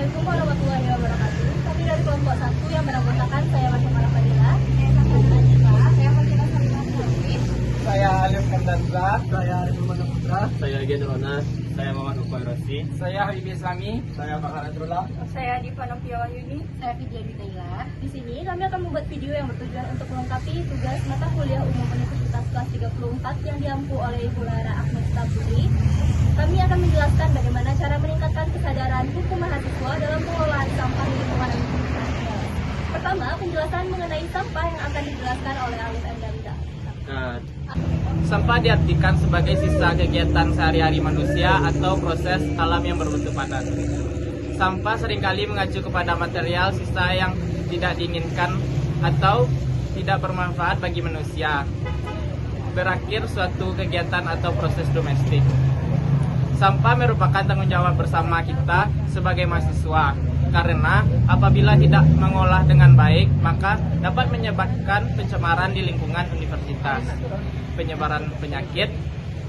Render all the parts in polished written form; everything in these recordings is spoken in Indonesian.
Assalamualaikum warahmatullahi wabarakatuh. Kami dari kelompok 1 yang beranggotakan saya Fatimah Fadila, saya Safina Nisa, saya Fatimah Nisa, Saya Alif Kamdandra. Saya Arif Muhammad Putra. Saya Gen Onas. Saya Muhammad Ukoy Rosi. Saya Habib Islami. Saya Bakar Adrullah. saya Diva Novia Wahyuni, saya Vidya Ditaila. Di sini kami akan membuat video yang bertujuan untuk melengkapi tugas mata kuliah umum Universitas kelas 34 yang diampu oleh Ibu Lara Ahmad Taburi. Kami akan menjelaskan bagaimana cara meningkatkan kesadaran hukum mahasiswa dalam pengelolaan sampah di lingkungan universitas. Pertama, penjelasan mengenai sampah yang akan dijelaskan oleh Alif Endanda. Nah, sampah diartikan sebagai sisa kegiatan sehari-hari manusia atau proses alam yang berbentuk padat. Sampah seringkali mengacu kepada material sisa yang tidak diinginkan atau tidak bermanfaat bagi manusia. Berakhir suatu kegiatan atau proses domestik. Sampah merupakan tanggung jawab bersama kita sebagai mahasiswa, karena apabila tidak mengolah dengan baik, maka dapat menyebabkan pencemaran di lingkungan universitas, penyebaran penyakit,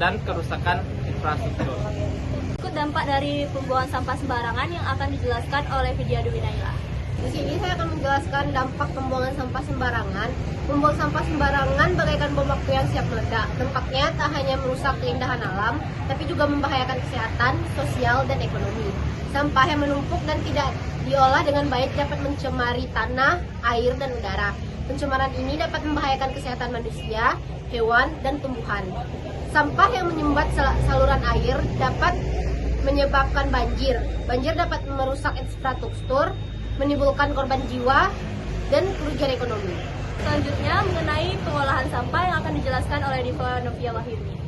dan kerusakan infrastruktur. Ikut dampak dari pembuangan sampah sembarangan yang akan dijelaskan oleh Vidya Dwi Naila. Di sini saya akan menjelaskan dampak pembuangan sampah sembarangan. Membuang sampah sembarangan bagaikan bom waktu yang siap meledak. Dampaknya tak hanya merusak keindahan alam, tapi juga membahayakan kesehatan, sosial, dan ekonomi. Sampah yang menumpuk dan tidak diolah dengan baik dapat mencemari tanah, air, dan udara. Pencemaran ini dapat membahayakan kesehatan manusia, hewan, dan tumbuhan. Sampah yang menyumbat saluran air dapat menyebabkan banjir. Banjir dapat merusak infrastruktur, menimbulkan korban jiwa, dan kerugian ekonomi. Selanjutnya mengenai pengolahan sampah yang akan dijelaskan oleh Diva Novia Wahyuni.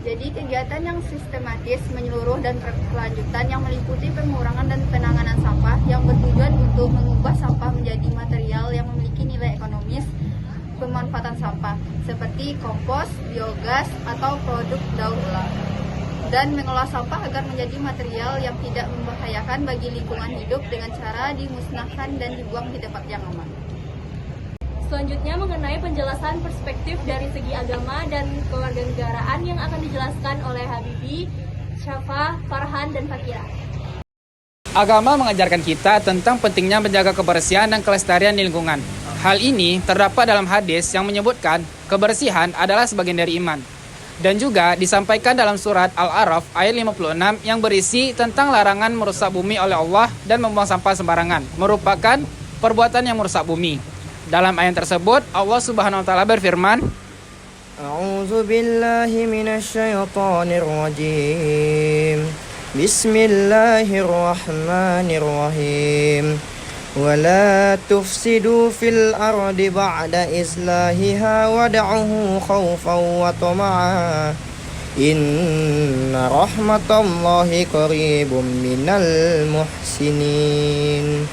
Jadi kegiatan yang sistematis, menyeluruh, dan berkelanjutan yang meliputi pengurangan dan penanganan sampah yang bertujuan untuk mengubah sampah menjadi material yang memiliki nilai ekonomis pemanfaatan sampah seperti kompos, biogas, atau produk daur ulang, dan mengolah sampah agar menjadi material yang tidak membahayakan bagi lingkungan hidup dengan cara dimusnahkan dan dibuang di tempat yang aman. Selanjutnya mengenai penjelasan perspektif dari segi agama dan kewarganegaraan yang akan dijelaskan oleh Habibi, Syafa, Farhan, dan Fakira. Agama mengajarkan kita tentang pentingnya menjaga kebersihan dan kelestarian di lingkungan. Hal ini terdapat dalam hadis yang menyebutkan kebersihan adalah sebagian dari iman. Dan juga disampaikan dalam surat Al-A'raf ayat 56 yang berisi tentang larangan merusak bumi oleh Allah dan membuang sampah sembarangan, merupakan perbuatan yang merusak bumi. Dalam ayat tersebut, Allah Subhanahu wa taala berfirman, A'udzu billahi minasy syaithanir rajim. Bismillahirrahmanirrahim. Wa la tufsidu fil ardi ba'da islahiha wad'uhu khaufan wa tama'a. Inna rahmatallahi qaribum minal muhsinin.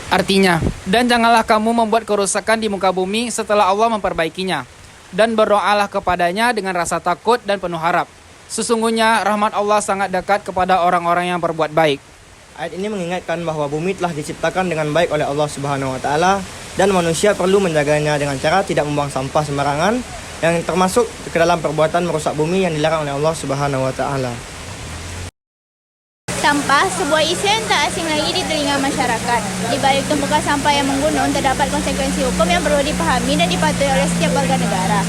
artinya, dan janganlah kamu membuat kerusakan di muka bumi setelah Allah memperbaikinya, dan berdoalah kepadanya dengan rasa takut dan penuh harap. Sesungguhnya rahmat Allah sangat dekat kepada orang-orang yang berbuat baik. Ayat ini mengingatkan bahwa bumi telah diciptakan dengan baik oleh Allah Subhanahu wa taala dan manusia perlu menjaganya dengan cara tidak membuang sampah sembarangan yang termasuk ke dalam perbuatan merusak bumi yang dilarang oleh Allah Subhanahu wa taala. Sampah, sebuah isu yang tak asing lagi di telinga masyarakat. Di balik tumpukan sampah yang menggunung, terdapat konsekuensi hukum yang perlu dipahami dan dipatuhi oleh setiap warga negara.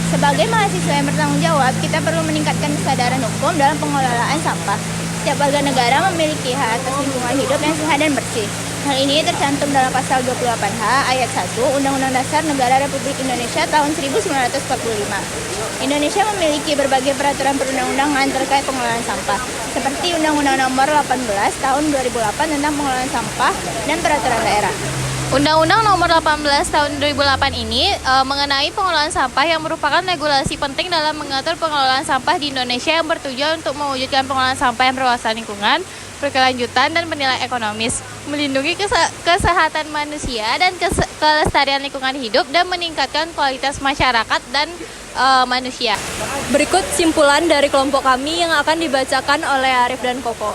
Sebagai mahasiswa yang bertanggung jawab, kita perlu meningkatkan kesadaran hukum dalam pengelolaan sampah. Setiap warga negara memiliki hak atas lingkungan hidup yang sehat dan bersih. Hal ini tercantum dalam pasal 28H ayat 1 Undang-Undang Dasar Negara Republik Indonesia tahun 1945. Indonesia memiliki berbagai peraturan perundang-undangan terkait pengelolaan sampah, seperti Undang-Undang Nomor 18 Tahun 2008 tentang pengelolaan sampah dan peraturan daerah. Undang-Undang Nomor 18 Tahun 2008 ini mengenai pengelolaan sampah yang merupakan regulasi penting dalam mengatur pengelolaan sampah di Indonesia yang bertujuan untuk mewujudkan pengelolaan sampah yang berwawasan lingkungan, berkelanjutan, dan bernilai ekonomis, melindungi kesehatan manusia dan kelestarian lingkungan hidup, dan meningkatkan kualitas masyarakat dan manusia. Berikut simpulan dari kelompok kami yang akan dibacakan oleh Arif dan Koko.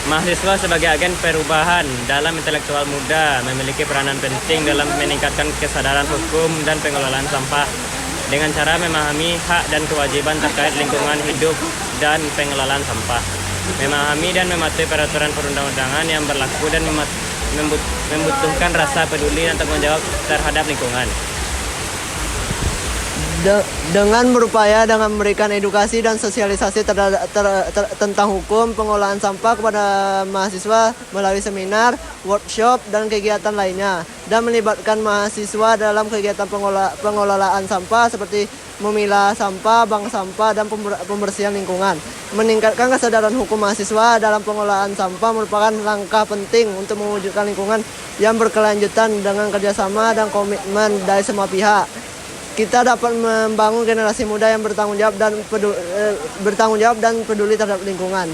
Mahasiswa sebagai agen perubahan dalam intelektual muda memiliki peranan penting dalam meningkatkan kesadaran hukum dan pengelolaan sampah dengan cara memahami hak dan kewajiban terkait lingkungan hidup dan pengelolaan sampah. memahami dan mematuhi peraturan perundang-undangan yang berlaku dan membutuhkan rasa peduli dan tanggung jawab terhadap lingkungan. Dengan berupaya dengan memberikan edukasi dan sosialisasi tentang hukum pengelolaan sampah kepada mahasiswa melalui seminar, workshop, dan kegiatan lainnya, dan melibatkan mahasiswa dalam kegiatan pengelolaan sampah seperti memilah sampah, bank sampah, dan pembersihan lingkungan. Meningkatkan kesadaran hukum mahasiswa dalam pengelolaan sampah merupakan langkah penting untuk mewujudkan lingkungan yang berkelanjutan dengan kerjasama dan komitmen dari semua pihak. Kita dapat membangun generasi muda yang bertanggung jawab dan peduli terhadap lingkungan.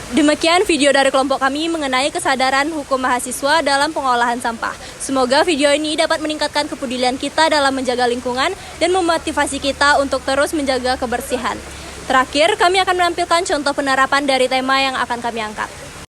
Demikian video dari kelompok kami mengenai kesadaran hukum mahasiswa dalam pengolahan sampah. Semoga video ini dapat meningkatkan kepedulian kita dalam menjaga lingkungan dan memotivasi kita untuk terus menjaga kebersihan. Terakhir, kami akan menampilkan contoh penerapan dari tema yang akan kami angkat.